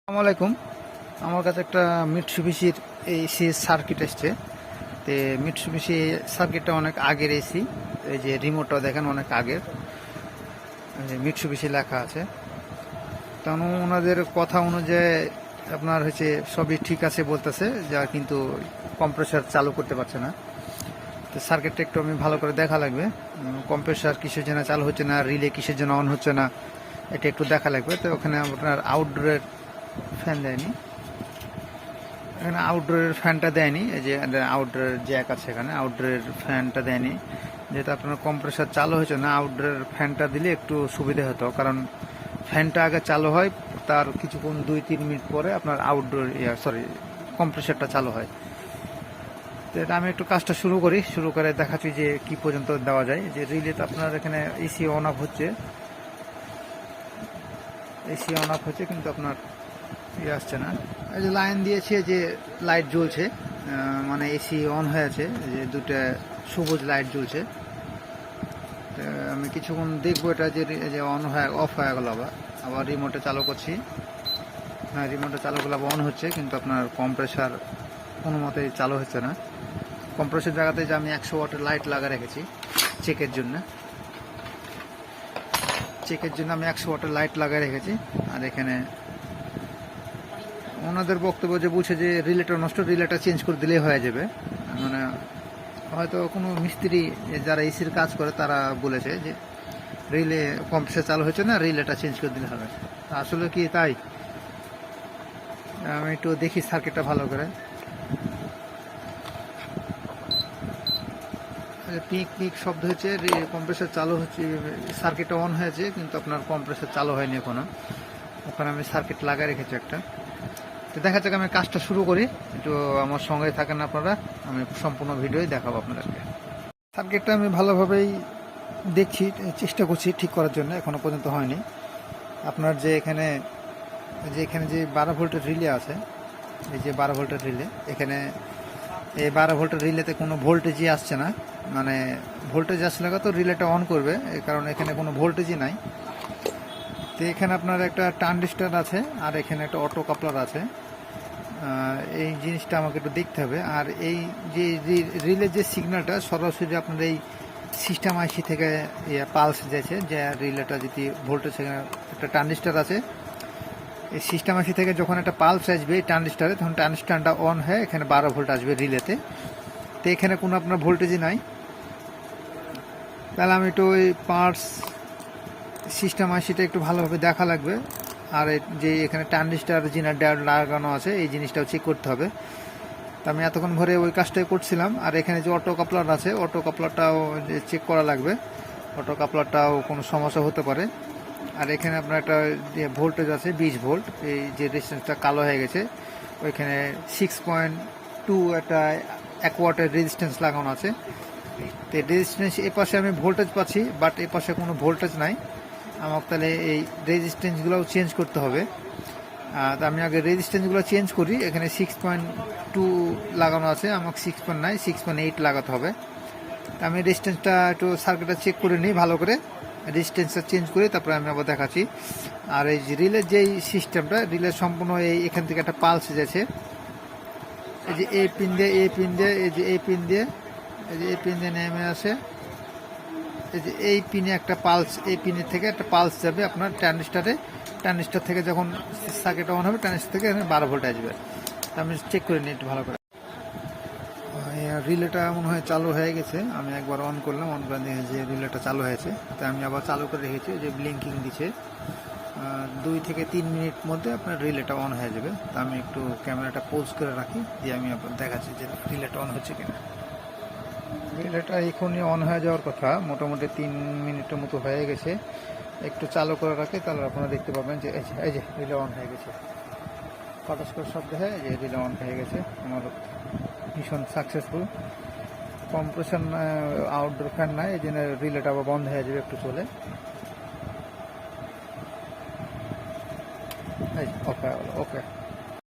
আসসালামু আলাইকুম। আমার কাছে একটা মিটসুবিশির এসি সার্কিট এসছে। তো মিটসুবিশি সার্কিটটা অনেক আগের এসি। এই যে রিমোটটা দেখেন অনেক আগের, মিটসুবিশি লেখা আছে। তখন ওনাদের কথা অনুযায়ী আপনার হচ্ছে সবই ঠিক আছে বলতেছে, যা কিন্তু কম্প্রেসার চালু করতে পারছে না। তো সার্কিটটা একটু আমি ভালো করে দেখা লাগবে, কম্প্রেসার কিসের জন্য চালু হচ্ছে না, রিলে কিসের জন্য অন হচ্ছে না, এটা একটু দেখা লাগবে। তো ওখানে আপনার আউটডোরের ফ্যান দেয়নি, এখানে আউটডোরের ফ্যানটা দেয়নি। এই যে আউটডোরের জ্যাক আছে, এখানে আউটডোরের ফ্যানটা দেয়নি। যেহেতু আপনার কম্প্রেসার চালু হয়েছে না, আউটডোরের ফ্যানটা দিলে একটু সুবিধা হতো, কারণ ফ্যানটা আগে চালু হয়, তার কিছুক্ষণ 2-3 মিনিট পরে আপনার আউটডোর কম্প্রেসারটা চালু হয়। তো এটা আমি একটু কাজটা শুরু করে দেখাচ্ছি যে কি পর্যন্ত দেওয়া যায়। যে রিলেতে আপনার এখানে এসি অন অফ হচ্ছে, কিন্তু আপনার আসছে না। এই যে লাইন দিয়েছে, যে লাইট জ্বলছে, মানে এসি অন হয়েছে, যে দুটো সবুজ লাইট জ্বলছে। আমি কিছুক্ষণ দেখবো এটা যে অন হয়ে অফ হয়ে গেল। আবার রিমোটে চালু করছি। হ্যাঁ, রিমোটে চালু করলে অন হচ্ছে, কিন্তু আপনার কম্প্রেসার কোনো মতেই চালু হচ্ছে না। কম্প্রেসার জায়গাতে যে আমি 100 ওয়াটের লাইট লাগা রেখেছি চেকের জন্য আমি 100 ওয়াটের লাইট লাগিয়ে রেখেছি। আর এখানে ওনাদের বক্তব্য যে বলছে যে রিলেটা নষ্ট, রিলেটা চেঞ্জ করে দিলেই হয়ে যাবে। মানে হয়তো কোনো মিস্ত্রি যারা এসির কাজ করে তারা বলেছে যে রিলে কম্প্রেসার চালু হচ্ছে না, রিলেটা চেঞ্জ করে দিলে হবে। আসলে কি তাই? আমি একটু দেখি সার্কিটটা ভালো করে। পিক পিক শব্দ হচ্ছে, কম্প্রেসার চালু হচ্ছে, সার্কিটটা অন হয়েছে, কিন্তু আপনার কম্প্রেসার চালু হয়নি এখনো। ওখানে আমি সার্কিট লাগিয়ে রেখেছি একটা। তো দেখা যাক, আমি কাজটা শুরু করি। একটু আমার সঙ্গে থাকেন আপনারা, আমি সম্পূর্ণ ভিডিওই দেখাবো আপনাদেরকে। সার্কিটটা আমি ভালোভাবেই দেখছি, চেষ্টা করছি ঠিক করার জন্য, এখনো পর্যন্ত হয়নি। আপনার যে এখানে যে 12 ভোল্টের রিলে আছে, এই যে 12 ভোল্টের রিলে, এখানে এই 12 ভোল্টের রিলেতে কোনো ভোল্টেজই আসছে না। মানে ভোল্টেজ আসলে তো রিলেটা অন করবে, এই কারণে এখানে কোনো ভোল্টেজই নাই। তো এখানে আপনার একটা ট্রানজিস্টর আছে, আর এখানে একটা অটো কাপলার আছে। এই জিনিসটা আমাকে একটু দেখতে হবে। আর এই যে রিলের যে সিগন্যালটা সরাসরি আপনার এই সিস্টেম আইসি থেকে পালস যাচ্ছে, যে রিলেটা যদি ভোল্টেজ, একটা ট্রানজিস্টর আছে, এই সিস্টেম আইসি থেকে যখন একটা পালস আসবে এই ট্রানজিস্টারে, তখন ট্রানজিস্টারটা অন হয়ে এখানে 12 ভোল্ট আসবে রিলেতে। তো এখানে কোনো আপনার ভোল্টেজই নাই। তাহলে আমি একটু ওই পার্টস সিস্টেম আইসিটা একটু ভালোভাবে দেখা লাগবে। আর যে এখানে ট্রানজিস্টার জিনার লাগানো আছে, এই জিনিসটাও চেক করতে হবে। তো আমি এতক্ষণ ভরে ওই কাজটাই করছিলাম। আর এখানে যে অটো কাপলার আছে, অটো কাপলারটাও চেক করা লাগবে, অটো কাপলারটাও কোনো সমস্যা হতে পারে। আর এখানে আপনার একটা ভোল্টেজ আছে 20 ভোল্ট, এই যে রেজিস্ট্যান্সটা কালো হয়ে গেছে, ওইখানে 6.2 একটা 1 ওয়াটের রেজিস্ট্যান্স লাগানো আছে। তো রেজিস্ট্যান্স এ পাশে আমি ভোল্টেজ পাচ্ছি, বাট এ পাশে কোনো ভোল্টেজ নাই। আমাকে তাহলে এই রেজিস্ট্যান্সগুলোও চেঞ্জ করতে হবে। তো আমি আগে রেজিস্ট্যান্সগুলো চেঞ্জ করি। এখানে 6.2 লাগানো আছে, আমাকে 6.9 6.8 লাগাতে হবে। আমি রেজিস্ট্যান্সটা একটু সার্কিটটা চেক করে নিই ভালো করে, রেজিস্ট্যান্সটা চেঞ্জ করে তারপরে আমি আবার দেখাচ্ছি। আর এই যে রিলের যেই সিস্টেমটা, রিলের সম্পূর্ণ এখান থেকে একটা পালস যাচ্ছে, এই যে এই পিন দিয়ে এই পিন দিয়ে এই যে এই পিন দিয়ে নেমে আসে। এই যে এই পিনে একটা পালস, এই পিনের থেকে একটা পালস যাবে আপনার ট্রানজিস্টার থেকে, যখন সার্কিট অন হবে ট্রানজিস্টার থেকে 12 ভোল্ট আসবে। আমি চেক করে নিই একটু ভালো করে। রিলেটা মনে হয় চালু হয়ে গেছে। আমি একবার অন করলাম, অন করে দেখে যে রিলেটা চালু হয়েছে। তো আমি আবার চালু করে রেখেছি, যে ব্লিঙ্কিং দিচ্ছে। 2 থেকে 3 মিনিট মধ্যে আপনার রিলেটা অন হয়ে যাবে। তো আমি একটু ক্যামেরাটা পোজ করে রাখি, দিয়ে আমি আপনার দেখাচ্ছি যে রিলেটা অন হচ্ছে কিনা। রিলেটা এখনই অন হয়ে যাওয়ার কথা, মোটামুটি 3 মিনিটের মতো হয়ে গেছে। একটু চালু করে রাখি, তাহলে আপনারা দেখতে পাবেন যে এই যে রিলে অন হয়ে গেছে। ফটাস করে শব্দ হয়, যে রিলে অন হয়ে গেছে। আমার ভীষণ সাকসেসফুল। কম্প্রেশন আউটডোর ফ্যান নাই, এই জন্য রিলেটা আবার বন্ধ হয়ে যাবে একটু চলে। ওকে।